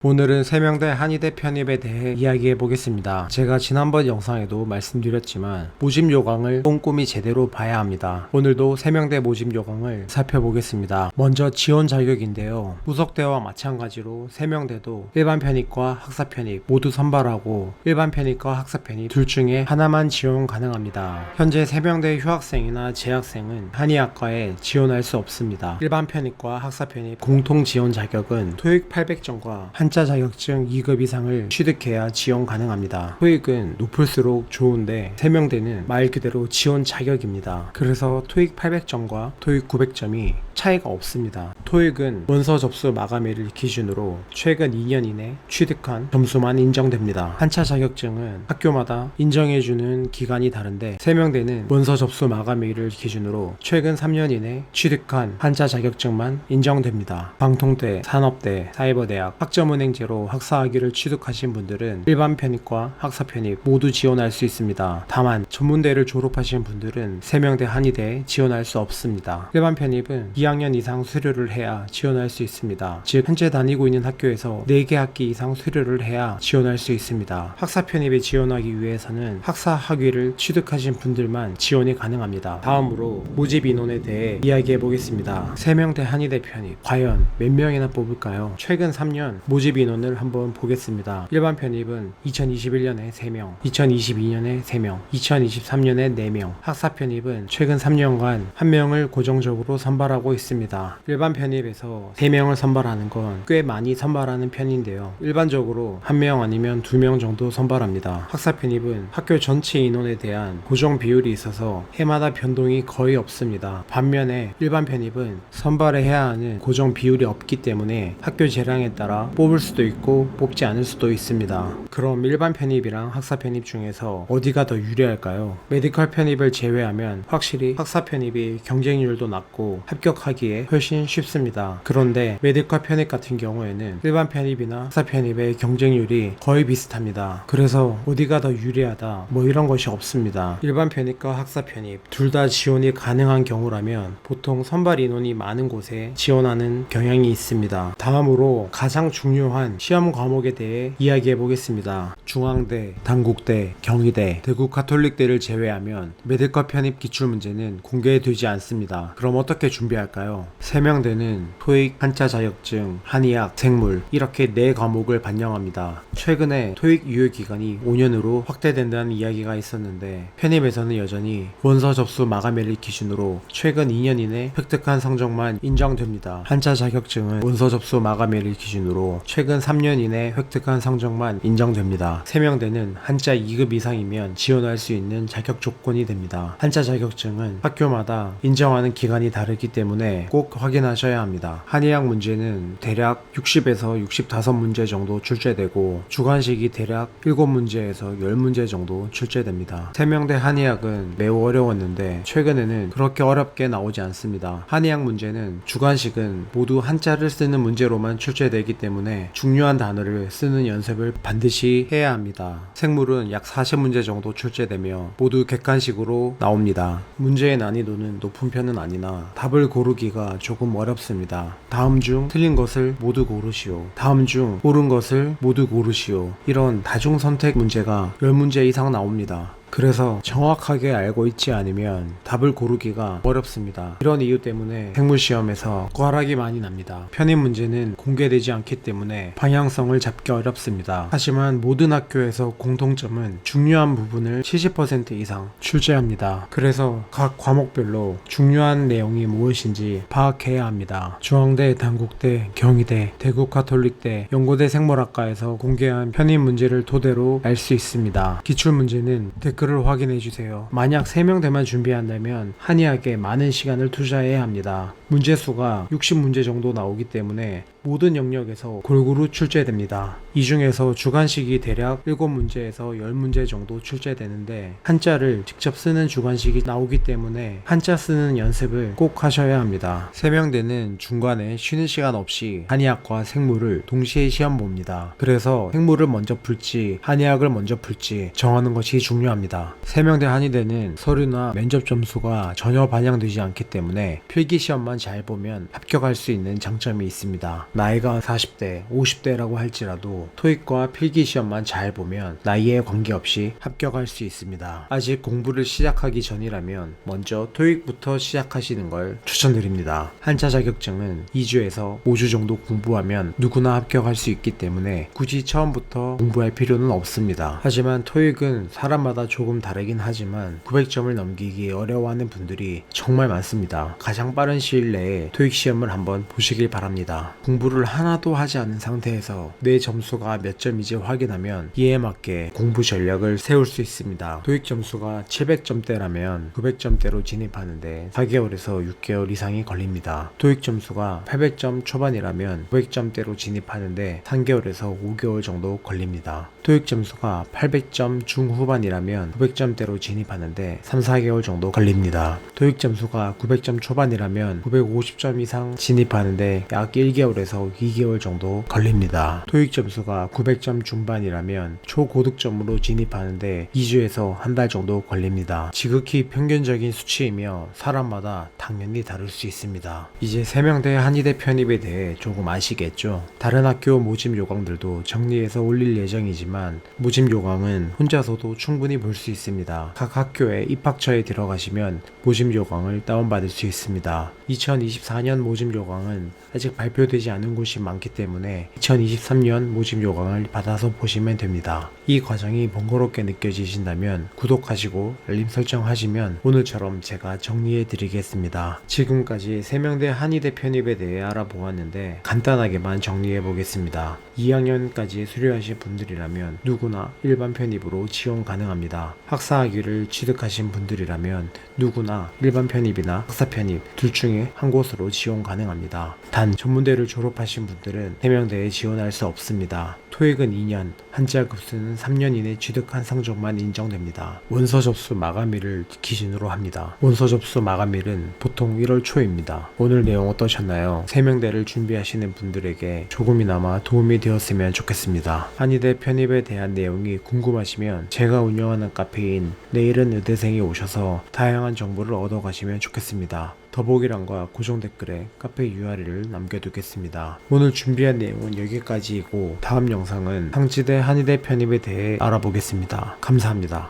오늘은 세명대 한의대 편입에 대해 이야기해 보겠습니다. 제가 지난번 영상에도 말씀드렸지만 모집 요강을 꼼꼼히 제대로 봐야 합니다. 오늘도 세명대 모집 요강을 살펴보겠습니다. 먼저 지원 자격인데요. 부속대와 마찬가지로 세명대도 일반 편입과 학사 편입 모두 선발하고 일반 편입과 학사 편입 둘 중에 하나만 지원 가능합니다. 현재 세명대 휴학생이나 재학생은 한의학과에 지원할 수 없습니다. 일반 편입과 학사 편입 공통 지원 자격은 토익 800점과 한자 자격증 2급 이상을 취득해야 지원 가능합니다. 토익은 높을수록 좋은데 세명대는 말 그대로 지원 자격입니다. 그래서 토익 800점과 토익 900점이 차이가 없습니다. 토익은 원서 접수 마감일을 기준으로 최근 2년 이내 취득한 점수만 인정됩니다. 한자 자격증은 학교마다 인정해주는 기간이 다른데 세명대는 원서 접수 마감일을 기준으로 최근 3년 이내 취득한 한자 자격증만 인정됩니다. 방통대, 산업대, 사이버대학, 학점은행제로 학사학위를 취득하신 분들은 일반 편입과 학사 편입 모두 지원할 수 있습니다. 다만 전문대를 졸업하신 분들은 세명대 한의대에 지원할 수 없습니다. 일반 편입은 2학년 이상 수료를 해야 지원할 수 있습니다. 즉 현재 다니고 있는 학교에서 4개 학기 이상 수료를 해야 지원할 수 있습니다. 학사 편입에 지원하기 위해서는 학사 학위를 취득하신 분들만 지원이 가능합니다. 다음으로 모집 인원에 대해 이야기해 보겠습니다. 세명대 한의대 편입 과연 몇 명이나 뽑을까요? 최근 3년 모집 인원을 한번 보겠습니다. 일반 편입은 2021년에 3명, 2022년에 3명, 2023년에 4명, 학사 편입은 최근 3년간 1명을 고정적으로 선발하고 있습니다. 일반 편입에서 3명을 선발하는 건 꽤 많이 선발하는 편인데요. 일반적으로 1명 아니면 2명 정도 선발합니다. 학사 편입은 학교 전체 인원에 대한 고정 비율이 있어서 해마다 변동이 거의 없습니다. 반면에 일반 편입은 선발을 해야 하는 고정 비율이 없기 때문에 학교 재량에 따라 뽑을 수도 있고 뽑지 않을 수도 있습니다. 그럼 일반 편입이랑 학사 편입 중에서 어디가 더 유리할까요? 메디컬 편입을 제외하면 확실히 학사 편입이 경쟁률도 낮고 합격하기에 훨씬 쉽습니다. 그런데 메디컬 편입 같은 경우에는 일반 편입이나 학사 편입의 경쟁률이 거의 비슷합니다. 그래서 어디가 더 유리하다 뭐 이런 것이 없습니다. 일반 편입과 학사 편입 둘 다 지원이 가능한 경우라면 보통 선발 인원이 많은 곳에 지원하는 경향이 있습니다. 다음으로 가장 중요한 시험 과목에 대해 이야기해 보겠습니다. 중앙대, 단국대, 경희대, 대구 가톨릭대를 제외하면 메디컬 편입 기출문제는 공개되지 않습니다. 그럼 어떻게 준비할까요? 세명대는 토익, 한자 자격증, 한의학, 생물 이렇게 4과목을 반영합니다. 최근에 토익 유효기간이 5년으로 확대된다는 이야기가 있었는데 편입에서는 여전히 원서 접수 마감일을 기준으로 최근 2년 이내 획득한 성적만 인정됩니다. 한자 자격증은 원서 접수 마감일을 기준으로 최근 3년 이내 획득한 성적만 인정됩니다. 세명대는 한자 2급 이상이면 지원할 수 있는 자격 조건이 됩니다. 한자 자격증은 학교마다 인정하는 기간이 다르기 때문에 꼭 확인하셔야 합니다. 한의학 문제는 대략 60에서 65문제 정도 출제되고 주관식이 대략 7문제에서 10문제 정도 출제됩니다. 세명대 한의학은 매우 어려웠는데 최근에는 그렇게 어렵게 나오지 않습니다. 한의학 문제는 주관식은 모두 한자를 쓰는 문제로만 출제되기 때문에 중요한 단어를 쓰는 연습을 반드시 해야 합니다. 생물은 약 40문제 정도 출제되며 모두 객관식으로 나옵니다. 문제의 난이도는 높은 편은 아니나 답을 고르기가 조금 어렵습니다. 다음 중 틀린 것을 모두 고르시오. 다음 중 옳은 것을 모두 고르시오. 이런 다중 선택 문제가 10문제 이상 나옵니다. 그래서 정확하게 알고 있지 않으면 답을 고르기가 어렵습니다. 이런 이유 때문에 생물시험에서 꽈락이 많이 납니다. 편입 문제는 공개되지 않기 때문에 방향성을 잡기 어렵습니다. 하지만 모든 학교에서 공통점은 중요한 부분을 70% 이상 출제합니다. 그래서 각 과목별로 중요한 내용이 무엇인지 파악해야 합니다. 중앙대, 단국대, 경희대, 대구 가톨릭대, 연고대 생물학과에서 공개한 편입 문제를 토대로 알 수 있습니다. 기출문제는 댓글을 확인해주세요. 만약 3명대만 준비한다면 한의학에 많은 시간을 투자해야 합니다. 문제수가 60문제 정도 나오기 때문에 모든 영역에서 골고루 출제됩니다. 이 중에서 주관식이 대략 7문제에서 10문제 정도 출제되는데 한자를 직접 쓰는 주관식이 나오기 때문에 한자 쓰는 연습을 꼭 하셔야 합니다. 세명대는 중간에 쉬는 시간 없이 한의학과 생물을 동시에 시험 봅니다. 그래서 생물을 먼저 풀지 한의학을 먼저 풀지 정하는 것이 중요합니다. 세명대 한의대는 서류나 면접 점수가 전혀 반영되지 않기 때문에 필기 시험만 잘 보면 합격할 수 있는 장점이 있습니다. 나이가 40대, 50대라고 할지라도 토익과 필기시험만 잘 보면 나이에 관계없이 합격할 수 있습니다. 아직 공부를 시작하기 전이라면 먼저 토익부터 시작하시는 걸 추천드립니다. 한자 자격증은 2주에서 5주 정도 공부하면 누구나 합격할 수 있기 때문에 굳이 처음부터 공부할 필요는 없습니다. 하지만 토익은 사람마다 조금 다르긴 하지만 900점을 넘기기 어려워하는 분들이 정말 많습니다. 가장 빠른 시일 내에 토익 시험을 한번 보시길 바랍니다. 공부를 하나도 하지 않은 상태에서 내 점수가 몇 점인지 확인하면 이에 맞게 공부 전략을 세울 수 있습니다. 토익 점수가 700점대라면 900점대로 진입하는데 4개월에서 6개월 이상이 걸립니다. 토익 점수가 800점 초반이라면 900점대로 진입하는데 3개월에서 5개월 정도 걸립니다. 토익 점수가 800점 중후반이라면 900점대로 진입하는데 3, 4개월 정도 걸립니다. 토익 점수가 900점 초반이라면 950점 이상 진입하는데 약 1개월에서 2개월 정도 걸립니다. 토익 점수가 900점 중반이라면 초고득점으로 진입하는데 2주에서 한 달 정도 걸립니다. 지극히 평균적인 수치이며 사람마다 당연히 다를 수 있습니다. 이제 세명대 한의대 편입에 대해 조금 아시겠죠? 다른 학교 모집 요강들도 정리해서 올릴 예정이지만 모집 요강은 혼자서도 충분히 볼 수 있습니다. 각 학교의 입학처에 들어가시면 모집 요강을 다운받을 수 있습니다. 2024년 모집 요강은 아직 발표되지 않은 곳이 많기 때문에 2023년 모집 요강을 받아서 보시면 됩니다. 이 과정이 번거롭게 느껴지신다면 구독하시고 알림 설정하시면 오늘처럼 제가 정리해 드리겠습니다. 지금까지 세명대 한의대 편입에 대해 알아보았는데 간단하게만 정리해 보겠습니다. 2학년까지 수료하신 분들이라면 누구나 일반 편입으로 지원 가능합니다. 학사학위를 취득하신 분들이라면 누구나 일반 편입이나 학사 편입 둘 중에 한 곳으로 지원 가능합니다. 단 전문대를 졸업하신 분들은 세명대에 지원할 수 없습니다. 토익은 2년, 한자 급수는 3년 이내 취득한 성적만 인정됩니다. 원서 접수 마감일을 기준으로 합니다. 원서 접수 마감일은 보통 1월 초입니다. 오늘 내용 어떠셨나요? 세명대를 준비하시는 분들에게 조금이나마 도움이 되었으면 좋겠습니다. 한의대 편입에 대한 내용이 궁금하시면 제가 운영하는 카페인 내일은 의대생이 오셔서 다양한 정보를 얻어가시면 좋겠습니다. 더보기란과 고정 댓글에 카페 URL을 남겨두겠습니다. 오늘 준비한 내용은 여기까지이고 다음 영상은 상지대 한의대 편입에 대해 알아보겠습니다. 감사합니다.